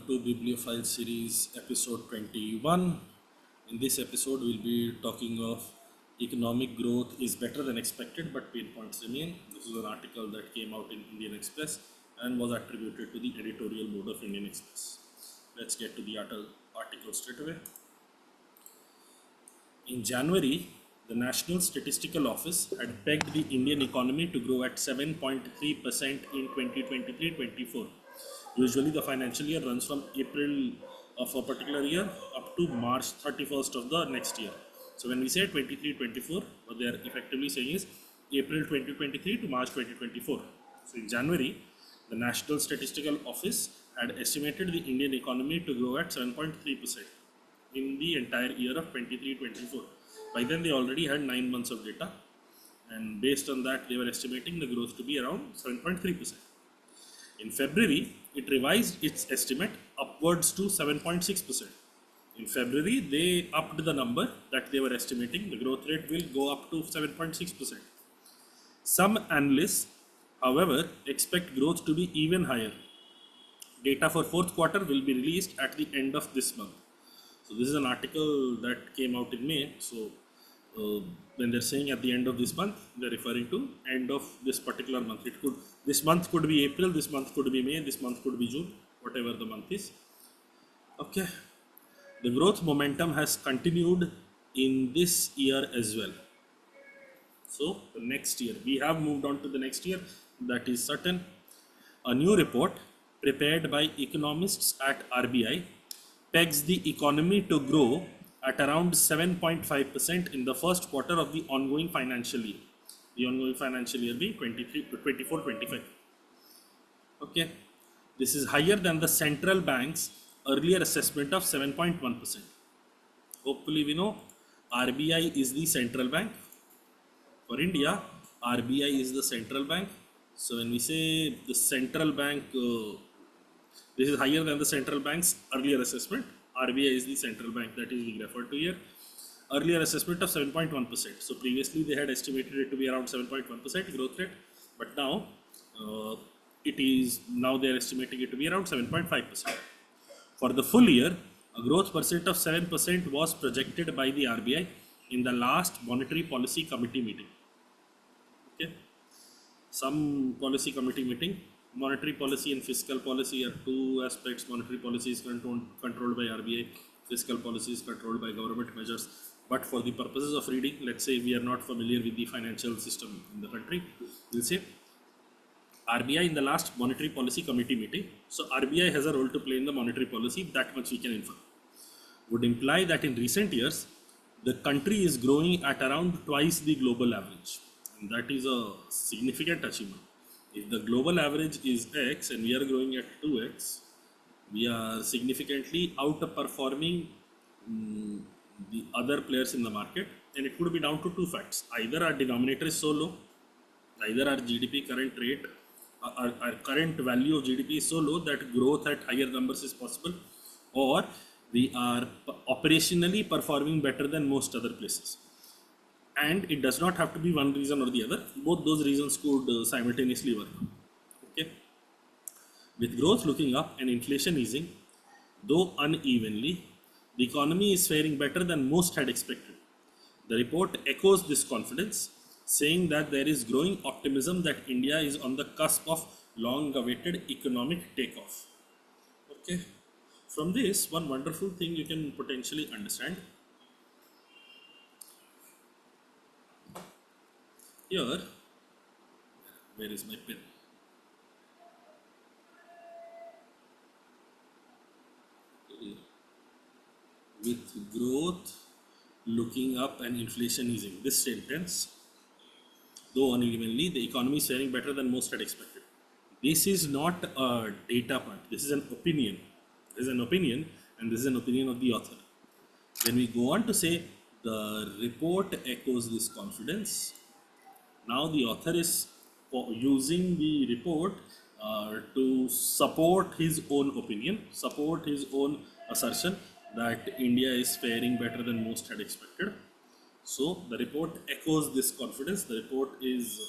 to Bibliophile series episode 21. In this episode, we'll be talking of economic growth is better than expected, but pain points remain. This is an article that came out in Indian Express and was attributed to the editorial board of Indian Express. Let's get to the article straight away. In January, the National Statistical Office had pegged the Indian economy to grow at 7.3% in 2023-24. Usually the financial year runs from April of a particular year up to March 31st of the next year. So when we say 23-24, what they are effectively saying is April 2023 to March 2024. So in January, the National Statistical Office had estimated the Indian economy to grow at 7.3% in the entire year of 23-24. By then they already had 9 months of data, and based on that they were estimating the growth to be around 7.3%. In February, it revised its estimate upwards to 7.6%. In February, they upped the number that they were estimating. The growth rate will go up to 7.6%. Some analysts, however, expect growth to be even higher. Data for fourth quarter will be released at the end of this month. So this is an article that came out in May. So when they're saying at the end of this month, they're referring to end of this particular month. This month could be April, this month could be May, this month could be June, whatever the month is. Okay. The growth momentum has continued in this year as well. So the next year, we have moved on to the next year, that is certain. A new report prepared by economists at RBI pegs the economy to grow at around 7.5% in the first quarter of the ongoing financial year. The ongoing financial year being 24-25. Okay, this is higher than the central bank's earlier assessment of 7.1%. Hopefully we know RBI is the central bank. For India, RBI is the central bank. So when we say the central bank, this is higher than the central bank's earlier assessment. RBI is the central bank that is being referred to here. Earlier assessment of 7.1%. So previously they had estimated it to be around 7.1% growth rate, but now they are estimating it to be around 7.5%. For the full year, a growth percent of 7% was projected by the RBI in the last Monetary Policy Committee meeting. Okay, some policy committee meeting. Monetary policy and fiscal policy are two aspects. Monetary policy is controlled by RBI, fiscal policy is controlled by government measures. But for the purposes of reading, let's say we are not familiar with the financial system in the country, we'll say RBI in the last Monetary Policy Committee meeting. So RBI has a role to play in the monetary policy, that much we can infer. Would imply that in recent years, the country is growing at around twice the global average. And that is a significant achievement. If the global average is X and we are growing at 2X, we are significantly outperforming the other players in the market, and it could be down to two facts. Either our denominator is so low, either our GDP current rate, our current value of GDP is so low that growth at higher numbers is possible, or we are operationally performing better than most other places. And it does not have to be one reason or the other. Both those reasons could simultaneously work. Okay. With growth looking up and inflation easing, though unevenly, the economy is faring better than most had expected. The report echoes this confidence, saying that there is growing optimism that India is on the cusp of long-awaited economic takeoff. Okay. From this, one wonderful thing you can potentially understand. Here, where is my pen? With growth looking up and inflation easing. This sentence, though unevenly, the economy is faring better than most had expected. This is not a data point. This is an opinion. This is an opinion, and this is an opinion of the author. When we go on to say the report echoes this confidence, now the author is using the report to support his own opinion, support his own assertion that India is faring better than most had expected. So the report echoes this confidence. The report is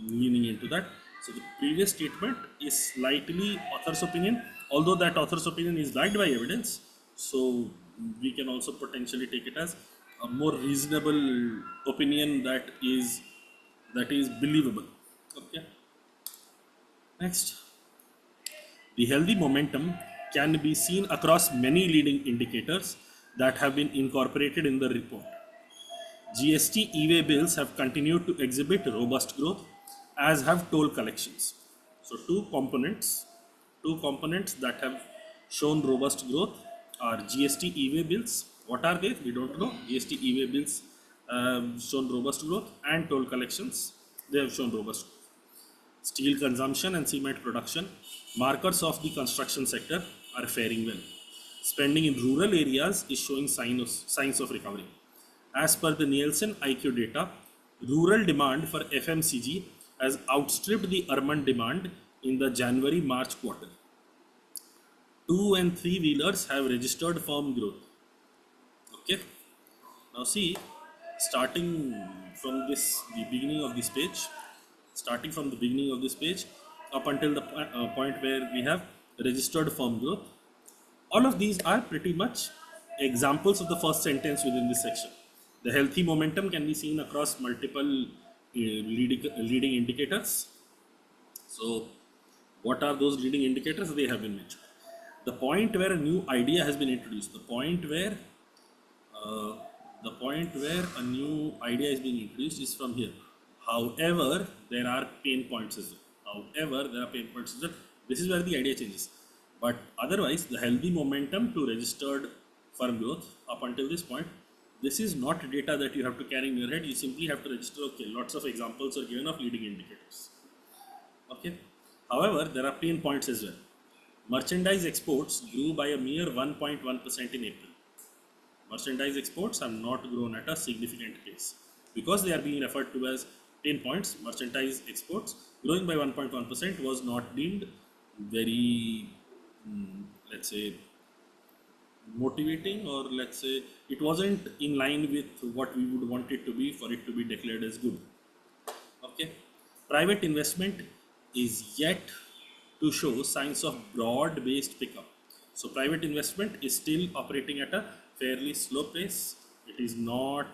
leaning into that. So the previous statement is slightly author's opinion, although that author's opinion is backed by evidence, so we can also potentially take it as a more reasonable opinion that is believable. Okay. Next, the healthy momentum can be seen across many leading indicators that have been incorporated in the report. GST e-way bills have continued to exhibit robust growth, as have toll collections. So two components that have shown robust growth are GST e-way bills. What are they? We don't know. GST e-way bills have shown robust growth, and toll collections, they have shown robust growth. Steel consumption and cement production, markers of the construction sector, are faring well. Spending in rural areas is showing signs of recovery. As per the Nielsen IQ data, rural demand for FMCG has outstripped the urban demand in the January-March quarter. Two and three wheelers have registered firm growth. Okay. Now see, starting from the beginning of this page, starting from the beginning of this page up until the point where we have registered firm growth, all of these are pretty much examples of the first sentence within this section. The healthy momentum can be seen across multiple leading indicators. So, what are those leading indicators? They have been mentioned. The point where a new idea has been introduced, uh, the point where a new idea is being introduced is from here. However, there are pain points as well. This is where the idea changes. But otherwise, the healthy momentum to registered firm growth up until this point, this is not data that you have to carry in your head. You simply have to register, okay, lots of examples are given of leading indicators. Okay. However, there are pain points as well. Merchandise exports grew by a mere 1.1% in April. Merchandise exports have not grown at a significant pace because they are being referred to as pain points. Merchandise exports growing by 1.1% was not deemed very, let's say, motivating, or let's say it wasn't in line with what we would want it to be for it to be declared as good. Okay. Private investment is yet to show signs of broad based pickup. So, private investment is still operating at a fairly slow pace. It is not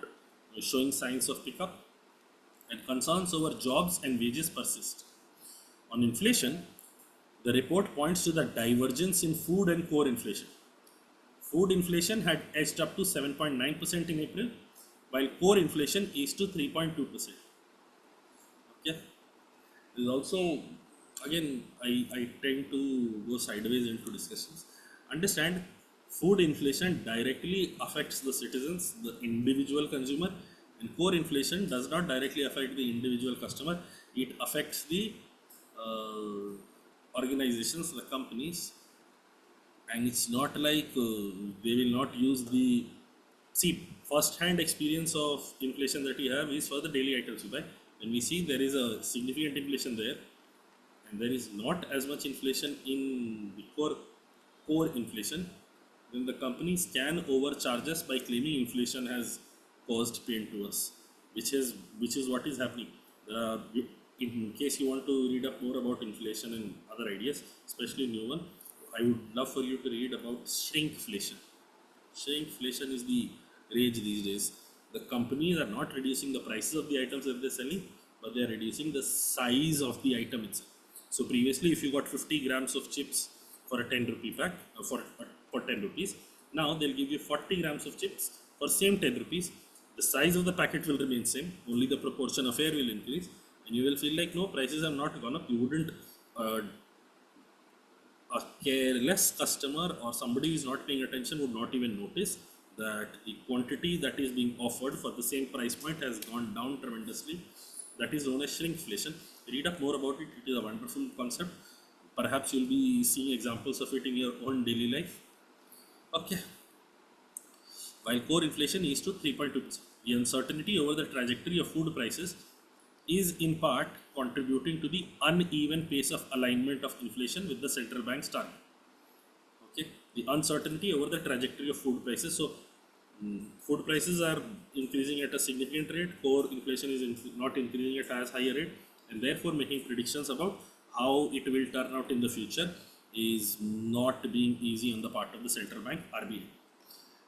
showing signs of pickup, and concerns over jobs and wages persist. On inflation, the report points to the divergence in food and core inflation. Food inflation had edged up to 7.9% in April, while core inflation is to 3.2%. Okay. There's also, again, I tend to go sideways into discussions. Understand, food inflation directly affects the citizens, the individual consumer, and core inflation does not directly affect the individual customer. It affects the organizations, the companies, and it's not like they will not use the first hand experience of inflation that we have is for the daily items you buy. When we see there is a significant inflation there, and there is not as much inflation in the core inflation, then the companies can overcharge us by claiming inflation has caused pain to us, which is what is happening. In case you want to read up more about inflation and other ideas, especially new one, I would love for you to read about shrinkflation. Shrinkflation is the rage these days. The companies are not reducing the prices of the items that they're selling, but they are reducing the size of the item itself. So previously, if you got 50 grams of chips for a 10 rupee pack, for 10 rupees, now they'll give you 40 grams of chips for same 10 rupees. The size of the packet will remain same, only the proportion of air will increase, and you will feel like no, prices have not gone up. You wouldn't a careless customer or somebody who is not paying attention would not even notice that the quantity that is being offered for the same price point has gone down tremendously. That is known as shrinkflation. Read up more about it. It is a wonderful concept. Perhaps you'll be seeing examples of it in your own daily life. Okay. While core inflation is to 3.2%, the uncertainty over the trajectory of food prices is in part contributing to the uneven pace of alignment of inflation with the central bank's target. Okay, the uncertainty over the trajectory of food prices. So, food prices are increasing at a significant rate. Core inflation is not increasing at as high a rate, and therefore making predictions about how it will turn out in the future is not being easy on the part of the central bank RBI.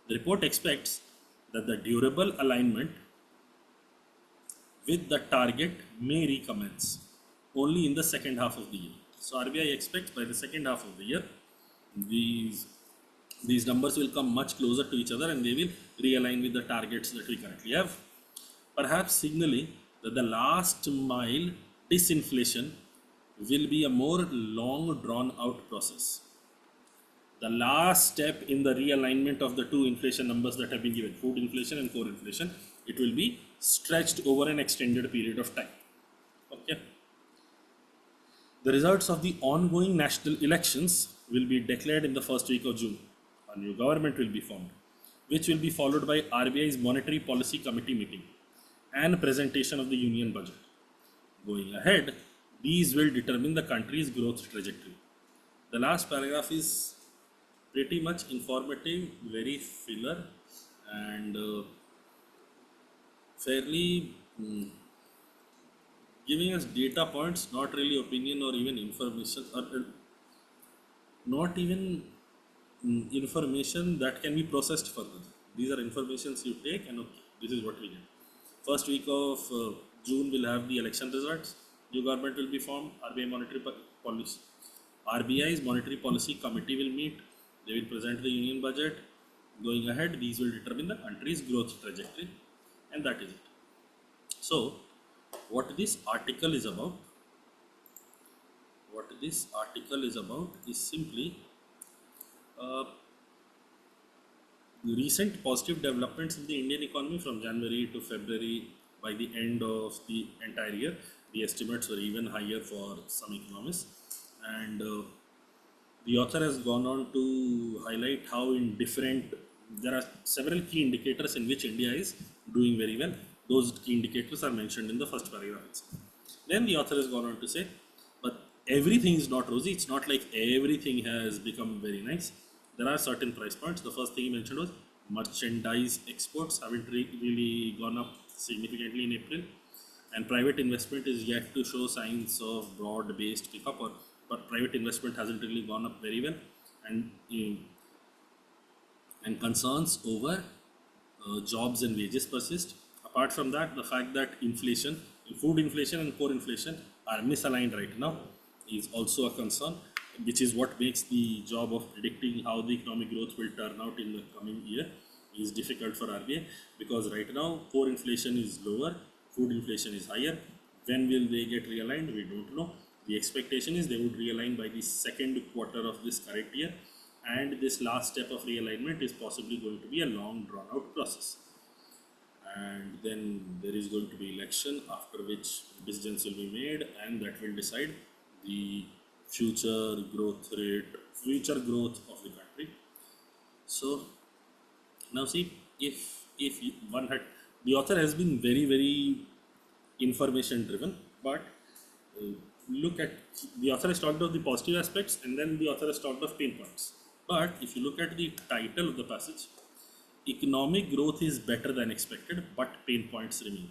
The report expects that the durable alignment with the target may recommence only in the second half of the year. So RBI expects by the second half of the year, these these numbers will come much closer to each other and they will realign with the targets that we currently have, perhaps signaling that the last mile disinflation will be a more long drawn out process. The last step in the realignment of the two inflation numbers that have been given, food inflation and core inflation, it will be stretched over an extended period of time. Okay. The results of the ongoing national elections will be declared in the first week of June. A new government will be formed, which will be followed by RBI's Monetary Policy Committee meeting and presentation of the union budget. Going ahead, these will determine the country's growth trajectory. The last paragraph is pretty much informative, very filler, and fairly giving us data points, not really opinion or even information, or not even information that can be processed further. These are informations you take and okay, this is what we get. First week of June will have the election results. New government will be formed. RBI's Monetary Policy Committee will meet. They will present the union budget. Going ahead, these will determine the country's growth trajectory, and that is it. So, what this article is about? What this article is about is simply recent positive developments in the Indian economy from January to February. By the end of the entire year, the estimates were even higher for some economists, and the author has gone on to highlight how in different, there are several key indicators in which India is doing very well. Those key indicators are mentioned in the first paragraph itself. Then the author has gone on to say, but everything is not rosy. It's not like everything has become very nice. There are certain price points. The first thing he mentioned was merchandise exports haven't really gone up significantly in April, and private investment is yet to show signs of broad-based pickup, but private investment hasn't really gone up very well, and concerns over jobs and wages persist. Apart from that, the fact that inflation, food inflation and core inflation are misaligned right now is also a concern, which is what makes the job of predicting how the economic growth will turn out in the coming year is difficult for RBI, because right now core inflation is lower, food inflation is higher. When will they get realigned? We don't know. The expectation is they would realign by the second quarter of this current year, and this last step of realignment is possibly going to be a long drawn out process. And then there is going to be election, after which decisions will be made, and that will decide the future growth of the country. So now see, if one had, the author has been very information driven, but look at, the author has talked of the positive aspects and then the author has talked of pain points. But if you look at the title of the passage, economic growth is better than expected, but pain points remain.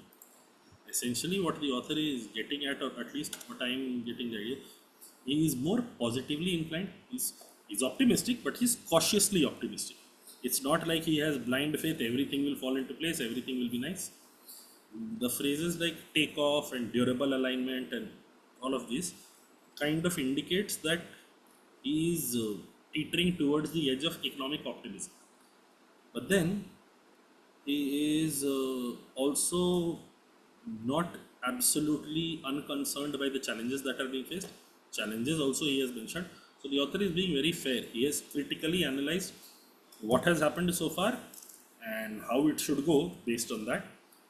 Essentially, what the author is getting at, or at least what I am getting the idea, he is more positively inclined. He's optimistic, but he's cautiously optimistic. It's not like he has blind faith, everything will fall into place, everything will be nice. The phrases like takeoff and durable alignment and all of this kind of indicates that he is teetering towards the edge of economic optimism. But then he is also not absolutely unconcerned by the challenges that are being faced. Challenges also he has mentioned. So the author is being very fair. He has critically analyzed what has happened so far and how it should go based on that.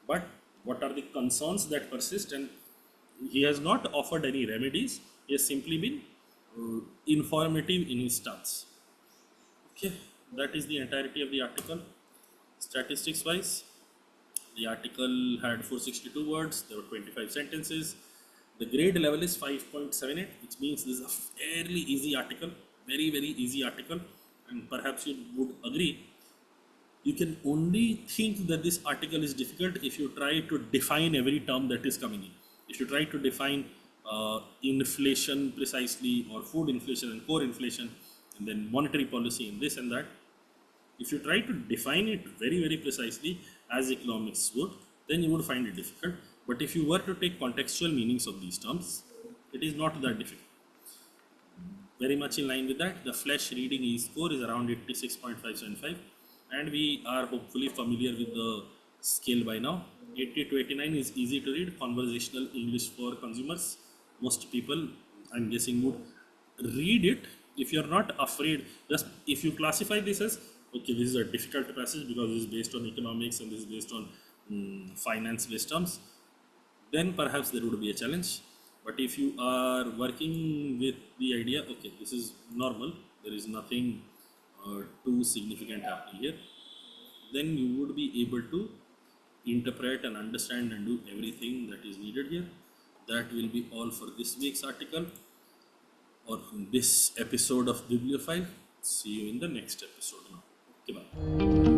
But what are the concerns that persist, and he has not offered any remedies. He has simply been informative in his stance. Okay, that is the entirety of the article. Statistics wise, the article had 462 words, there were 25 sentences. The grade level is 5.78, which means this is a fairly easy article, very easy article, and perhaps you would agree. You can only think that this article is difficult if you try to define every term that is coming in. If you try to define inflation precisely, or food inflation and core inflation, and then monetary policy and this and that. If you try to define it very, very precisely as economics would, then you would find it difficult. But if you were to take contextual meanings of these terms, it is not that difficult. Very much in line with that, the flash reading e-score is around 86.575, and we are hopefully familiar with the scale by now. 80 to 89 is easy to read, conversational English for consumers. Most people, I'm guessing, would read it. If you're not afraid, just if you classify this as okay, this is a difficult passage because this is based on economics and this is based on finance based terms, then perhaps there would be a challenge. But if you are working with the idea, okay, this is normal, there is nothing too significant happening here, then you would be able to interpret and understand and do everything that is needed here. That will be all for this week's article, or in this episode of Bibliophile. See you in the next episode now. Okay, bye.